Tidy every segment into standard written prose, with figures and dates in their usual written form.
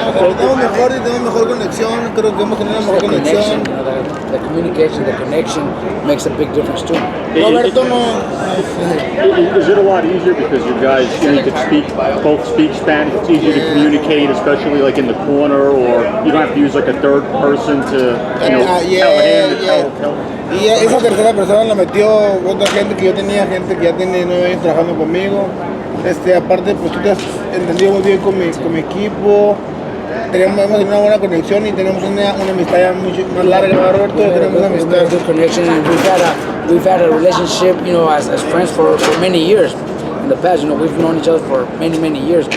Estamos mejor y tenemos mejor conexión. Creo que hemos tenido una mejor conexión. The communication, the connection makes a big difference too. Roberto no. Is it a lot easier because you guys you could both speak Spanish? It's easier to communicate, especially like in the corner, or you don't have to use like a third person to tell him to tell. Y esa tercera persona la metió otra gente que yo tenía, gente que ya tiene 9 años trabajando conmigo. Aparte, pues tú te has entendido muy bien con mi equipo. Hemos tenido una buena conexión y tenemos una amistad ya mucho más larga, ¿verdad, Roberto? Tenemos una amistad. Good connection, and we've had a relationship, as friends for many years. In the past, we've known each other for many years.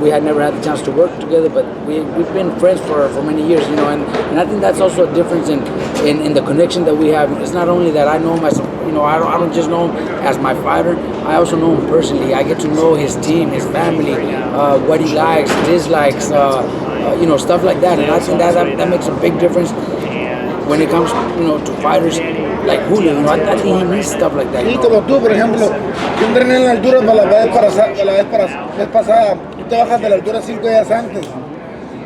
We had never had the chance to work together, but we've been friends for many years, and I think that's also a difference in the connection that we have. It's not only that I know him as, I don't just know him as my fighter. I also know him personally. I get to know his team, his family, what he likes, dislikes, stuff like that. And I think that makes a big difference when it comes, to fighters like Julio. I think he needs stuff like that. Sí, como tú, por ejemplo, yo entrené en la altura para la vez pasada. Tú te bajas de la altura 5 días antes.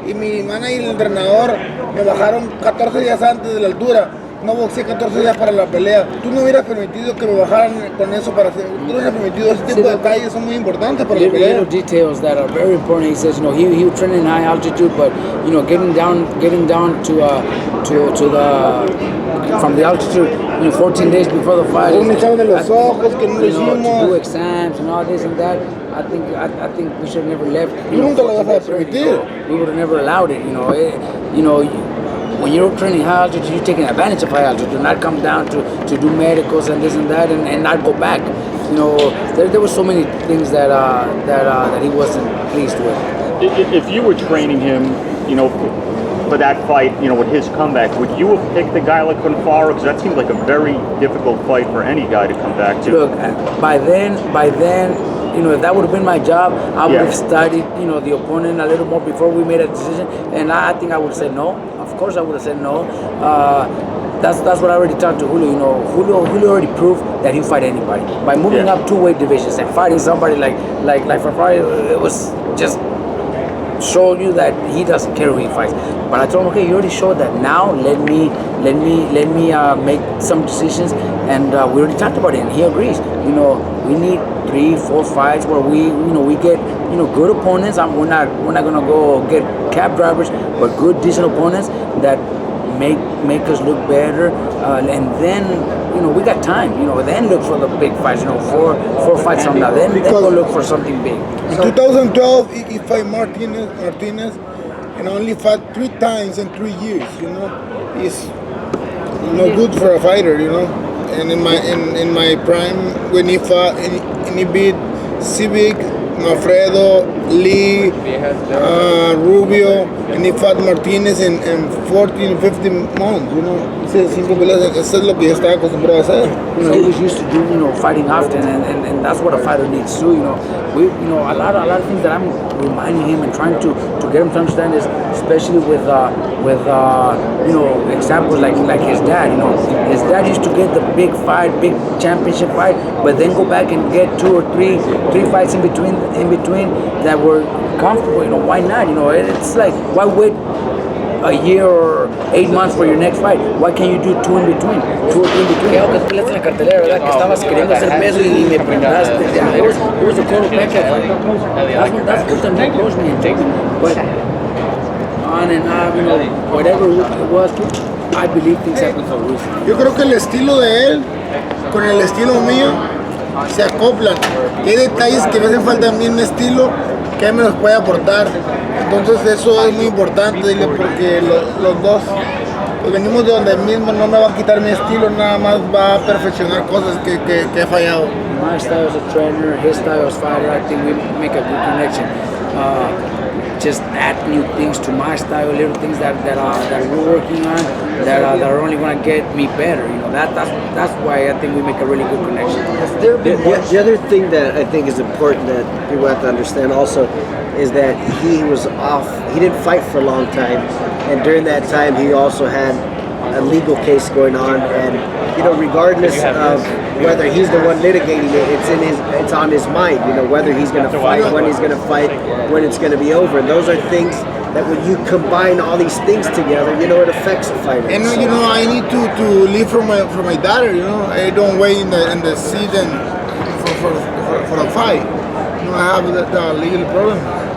Y mi manager y el entrenador me bajaron 14 días antes de la altura. No boxeé 14 días para la pelea. Tú no hubieras permitido que me bajaran con eso para hacer. Tú no hubieras permitido ese tipo de detalles, son muy importantes para la pelea. Little details that are very important. He says, he would train in high altitude, but getting down to the from the altitude, 14 days before the fight. Un examen de los ojos que no lo hicimos. To do exams and all this and that. I think we should have never left. Tú nunca lo vas a permitir. We would have never allowed it. When you're training high altitude, you're taking advantage of high altitude, not come down to do medicals and this and that, and not go back. There were so many things that he wasn't pleased with. If you were training him, for that fight, with his comeback, would you have picked a guy like Confaro? Because that seems like a very difficult fight for any guy to come back to. Look, by then, if that would have been my job, I would have studied, the opponent a little more before we made a decision, and I think I would have said no. Of course, I would have said no. That's what I already talked to Julio. Julio already proved that he'll fight anybody by moving up 2 weight divisions and fighting somebody like Ferrari. It was just showed you that he doesn't care who he fights. But I told him, okay, you already showed that. Now let me make some decisions, and we already talked about it, and he agrees. We need 3, 4 fights where we get good opponents. We're not gonna go get cab drivers, but good, decent opponents that make us look better, and then we got time. Then look for the big fights. 4 fights from now. Then go look for something big. In 2012, he fought Martinez, and only fought 3 times in 3 years. It's no good for a fighter. And in my prime, when he fought, and he beat Civic, Alfredo, Lee, Rubio, and he fought Martinez in 14, 15 months, Hice 5 peleas, eso es lo que yo estaba acostumbrado a hacer. He was used to do, fighting often, and that's what a fighter needs to do, a lot of things that I'm reminding him and trying to get him to understand is, especially with examples like his dad, his dad used to get the big fight, big championship fight, but then go back and get 2 or 3 fights in between that were comfortable. Why not? It's like, why wait a year or 8 months for your next fight? Why can't you do 2 in between? 2 or 3 in between. Creo que tú peleaste en la cartelera, ¿verdad? Que estabas queriendo hacer peso y me preguntaste. It was a total package. That's what the neck goes me and take me. But on and on, whatever it was, I believe things happen for a reason. Yo creo que el estilo de él con el estilo mío se acoplan. Hay detalles que me hacen falta a mí en mi estilo que él me los puede aportar. Entonces eso es muy importante, porque los dos venimos de donde mismo, no me va a quitar mi estilo, nada más va a perfeccionar cosas que he fallado. My style as a trainer, his style as a fighter, I think we make a good connection. Just add new things to my style, little things that we're working on that are only going to get me better. That's why I think we make a really good connection. The other thing that I think is important that people have to understand also is that he was off. He didn't fight for a long time, and during that time he also had a legal case going on, and regardless of whether he's the one litigating it, it's on his mind, whether he's going to fight, when he's going to fight, when it's going to be over. And those are things that when you combine all these things together, you know, it affects a fighter. And you know, I need to live for my daughter. You know, I don't wait in the season for a fight. You know, I have the legal problem.